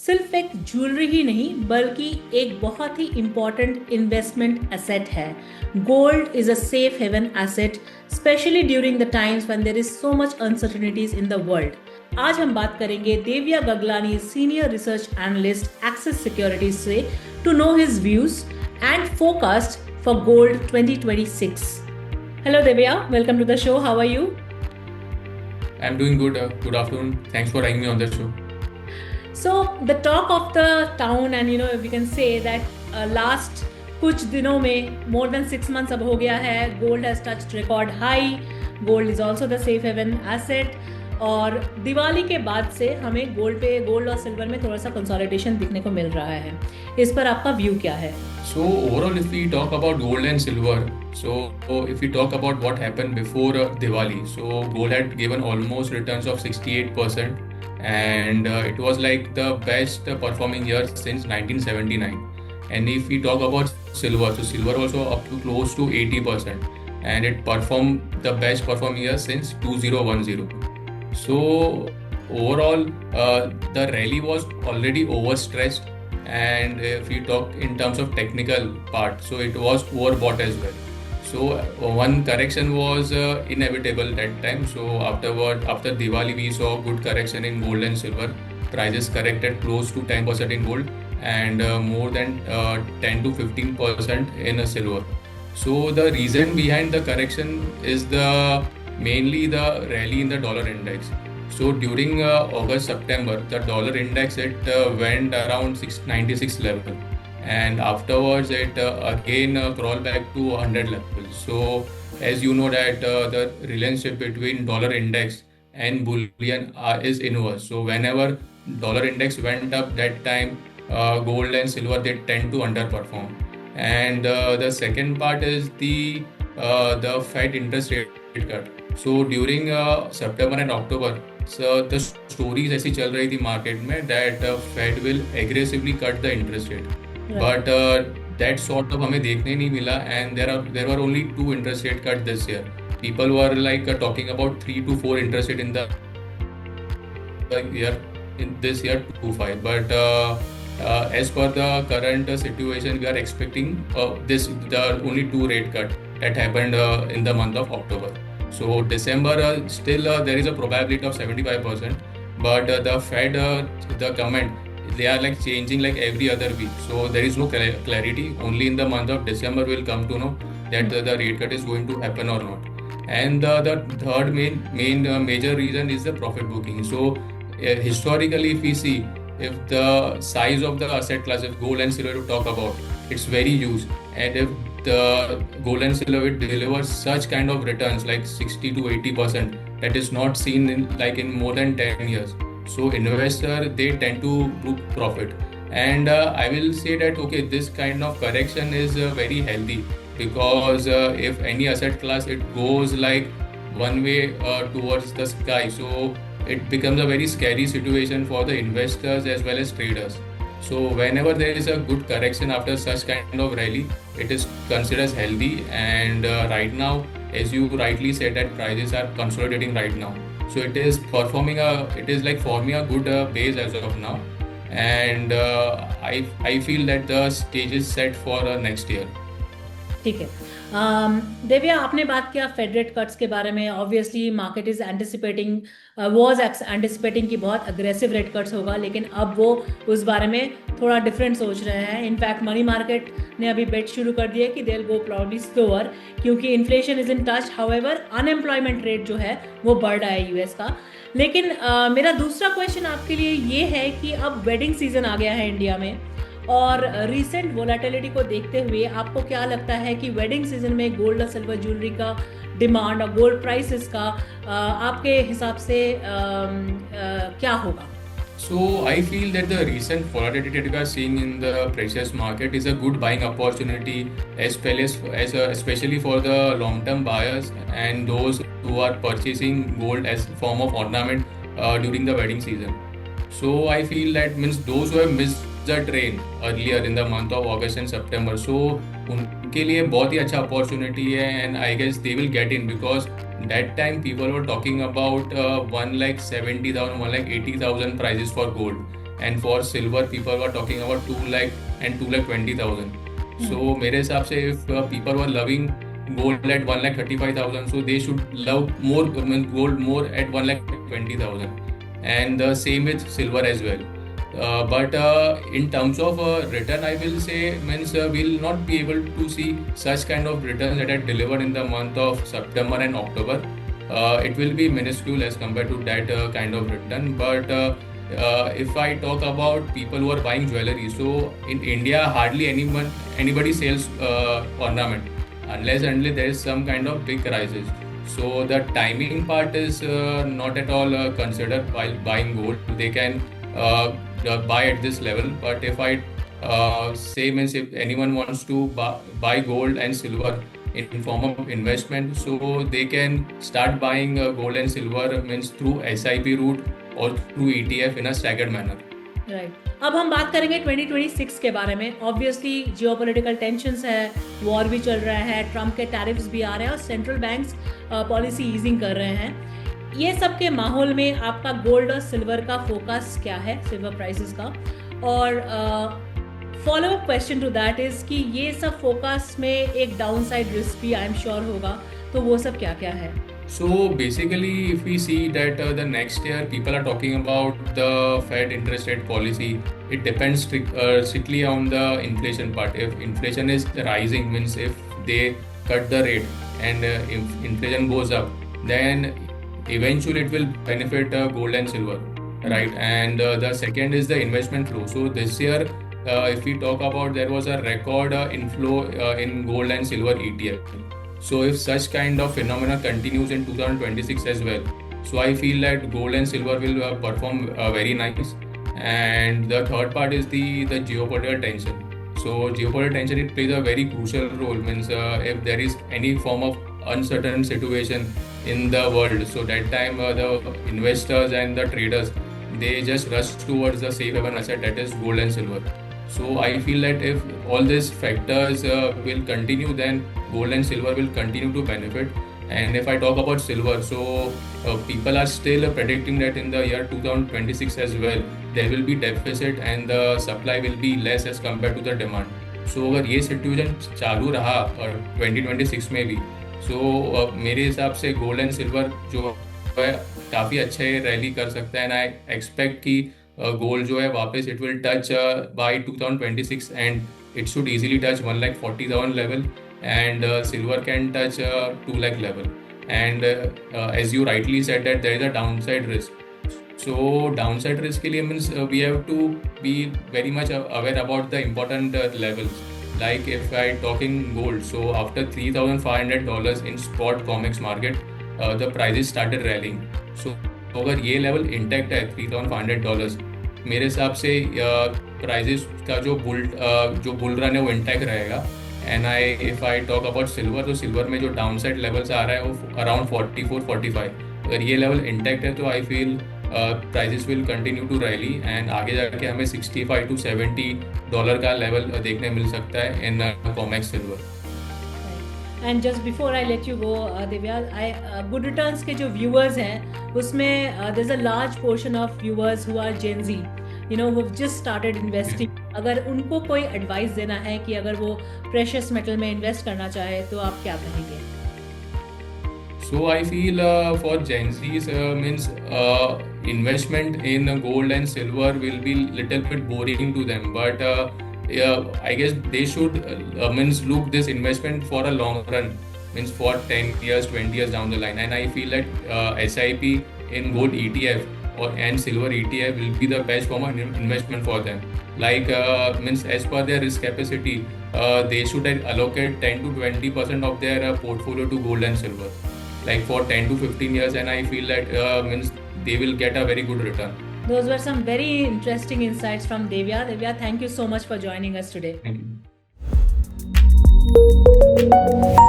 सिर्फ एक ज्वेलरी ही नहीं बल्कि एक बहुत ही इम्पॉर्टेंट इन्वेस्टमेंट एसेट है। Gold is a safe haven asset, specially during the times when there is so much uncertainties in the world. आज हम बात करेंगे Devya Gaglani, senior research analyst Axis Securities से, to know his views and forecast for gold 2026। Hello Devya, welcome to the show. How are you? I'm doing good. Good afternoon. Thanks for having me on the show. So the talk of the town, and we can say that last कुछ दिनों में more than 6 months अब हो गया है, gold has touched record high. Gold is also the safe haven asset. और दिवाली के बाद से हमें गोल्ड और सिल्वर में थोड़ा सा कंसोलिडेशन दिखने को मिल रहा है। इस पर आपका व्यू क्या है? So overall, if we talk about gold and silver, so if we talk about what happened before Diwali, so gold had given almost returns of 68%, and it was like the best performing year since 1979. And if we talk about silver, so silver also up to close to 80%, and it performed the best performing year since 2010. So overall, the rally was already overstretched, and if we talk in terms of technical part, so it was overbought as well. So one correction was inevitable that time. So after Diwali, we saw good correction in gold and silver. Prices corrected close to 10% in gold, and more than 10 to 15% in silver. So the reason behind the correction is mainly the rally in the dollar index. So during August-September, the dollar index, it went around 696 level, and afterwards it again crawled back to 100 level. So as you know that the relationship between dollar index and bullion is inverse. So whenever dollar index went up, that time gold and silver, they tend to underperform. And the second part is the Fed interest rate cut. So during September and October, so the stories ऐसी चल रही थी market में that Fed will aggressively cut the interest rate, Right. but that sort of हमें देखने नहीं मिला, and there were only two interest rate cut this year. People were like talking about 3 to 4 interest rate in the year, in this year 25, but as per the current situation, we are expecting the only two rate cut that happened in the month of October. So December, still there is a probability of 75%, but the Fed, the comment, they are like changing like every other week. So there is no clarity. Only in the month of December we'll come to know that the rate cut is going to happen or not. And the third major reason is the profit booking. So historically, if we see, if the size of the asset class, if gold and silver to talk about, it's very huge, and if the gold and silver will deliver such kind of returns like 60 to 80%, that is not seen in more than 10 years. So investor, they tend to book profit, and I will say that okay, this kind of correction is very healthy, because if any asset class, it goes like one way towards the sky, so it becomes a very scary situation for the investors as well as traders. So whenever there is a good correction after such kind of rally, it is considered as healthy. And right now, as you rightly said, that prices are consolidating right now. So it is forming a good base as of now. And I feel that the stage is set for next year. ठीक है। देविया, आपने बात किया Fed rate cuts के बारे में। Obviously market is anticipating, was anticipating कि बहुत अग्रेसिव रेट कट्स होगा, लेकिन अब वो उस बारे में थोड़ा डिफरेंट सोच रहे हैं। इनफैक्ट मनी मार्केट ने अभी बेट शुरू कर दिया कि they will go probably slower, क्योंकि inflation is in touch. However unemployment rate जो है वो बढ़ रहा है यूएस का। लेकिन मेरा दूसरा क्वेश्चन आपके लिए ये है कि अब वेडिंग सीजन आ गया है इंडिया में, और रिसेंट वोलेटिलिटी को देखते हुए आपको क्या लगता है कि वेडिंग सीजन में गोल्ड और सिल्वर ज्वेलरी का डिमांड और गोल्ड प्राइसेस का आपके हिसाब से क्या होगा? So I feel that the recent volatility that we are seeing in the precious market is a good buying opportunity, especially for the long-term buyers and those who are purchasing gold as form of ornament during the wedding season. So I feel that means those who have missed the train earlier in the month of August and September, so उनके लिए बहुत ही अच्छा opportunity है, and I guess they will get in, because that time people were talking about 1,70,000, 1,80,000 prices for gold, and for silver people were talking about 2 lakh and 2,20,000. So मेरे हिसाब से if people were loving gold at 1,35,000, so they should love more gold more at 1,20,000, and the same with silver as well. But in terms of return, I will say means we'll not be able to see such kind of returns that are delivered in the month of September and October. It will be minuscule as compared to that kind of return. But if I talk about people who are buying jewelry, so in India hardly anybody sells ornament unless there is some kind of big crisis. So the timing part is not at all considered while buying gold. They can buy at this level. But if I say means if anyone wants to buy gold and silver in form of investment, so they can start buying gold and silver means through SIP route or through ETF in a staggered manner. Right अब हम बात करेंगे 2026 के बारे में. Obviously geopolitical tensions है, war भी चल रहा है, ट्रम्प के टैरिफ्स भी आ रहे हैं और सेंट्रल बैंक्स पॉलिसी ईजिंग कर रहे हैं. ये सब के माहौल में आपका गोल्ड और सिल्वर का फोकस क्या है, सिल्वर प्राइसेस का? और follow up question to that is कि ये सब फोकस में एक डाउन साइड रिस्क भी आई एम श्योर होगा, तो वो सब क्या क्या है? So basically, if we see that the next year people are talking about the Fed interest rate policy, it depends strictly on the inflation part. If inflation is rising, means if they cut the rate and if inflation goes up, then eventually it will benefit gold and silver, right? And the second is the investment flow. So this year, if we talk about, there was a record inflow in gold and silver ETF. So if such kind of phenomena continues in 2026 as well, so I feel that gold and silver will perform very nice. And the third part is the geopolitical tension. So geopolitical tension, it plays a very crucial role. Means if there is any form of uncertain situation in the world, so that time the investors and the traders, they just rush towards the safe haven asset, that is gold and silver. So I feel that if all these factors will continue, then gold and silver will continue to benefit. And if I talk about silver, so people are still predicting that in the year 2026 as well, there will be deficit and the supply will be less as compared to the demand. So अगर ये situation चालू रहा और 2026 में भी, so मेरे हिसाब से गोल्ड एंड सिल्वर जो है काफ़ी अच्छे रैली कर सकता है. एंड आई एक्सपेक्ट कि गोल्ड जो है वापस it will touch by 2026 and it should easily touch 1,40,000 level, and silver can touch 2 lakh level. And as you rightly said that there is a downside risk. So downside risk के लिए means we have to be very much aware about the important levels. Like if I talking gold, so after $3,500 in spot COMEX market, the prices started rallying. So अगर ये level intact है $3,500, मेरे हिसाब से prices का जो bull run है वो intact रहेगा. And if I talk about silver, तो सिल्वर में जो डाउन साइड लेवल्स आ रहा है वो अराउंड 44-45. अगर ये लेवल इंटैक्ट है तो I feel prices will continue to rally and आगे जाके हमें $65-70 का लेवल देखने मिल सकता है in COMEX silver. And just before I let you go Divya, good returns के जो व्यूअर्स हैं उसमें there is a large portion of viewers who are Gen Z, you know, who just started investing. अगर उनको कोई एडवाइस देना है कि अगर वो प्रेशियस मेटल में इन्वेस्ट करना चाहे तो आप क्या कहेंगे? So I feel for Gen Zs means investment in gold and silver will be little bit boring to them, but I guess they should means look this investment for a long run, means for 10 years, 20 years down the line. And I feel that SIP in gold ETF and silver ETF will be the best form of investment for them. Like means as per their risk capacity, they should allocate 10 to 20% of their portfolio to gold and silver, like for 10 to 15 years, and I feel that means they will get a very good return. Those were some very interesting insights from Devya. Devya, thank you so much for joining us today. Thank you.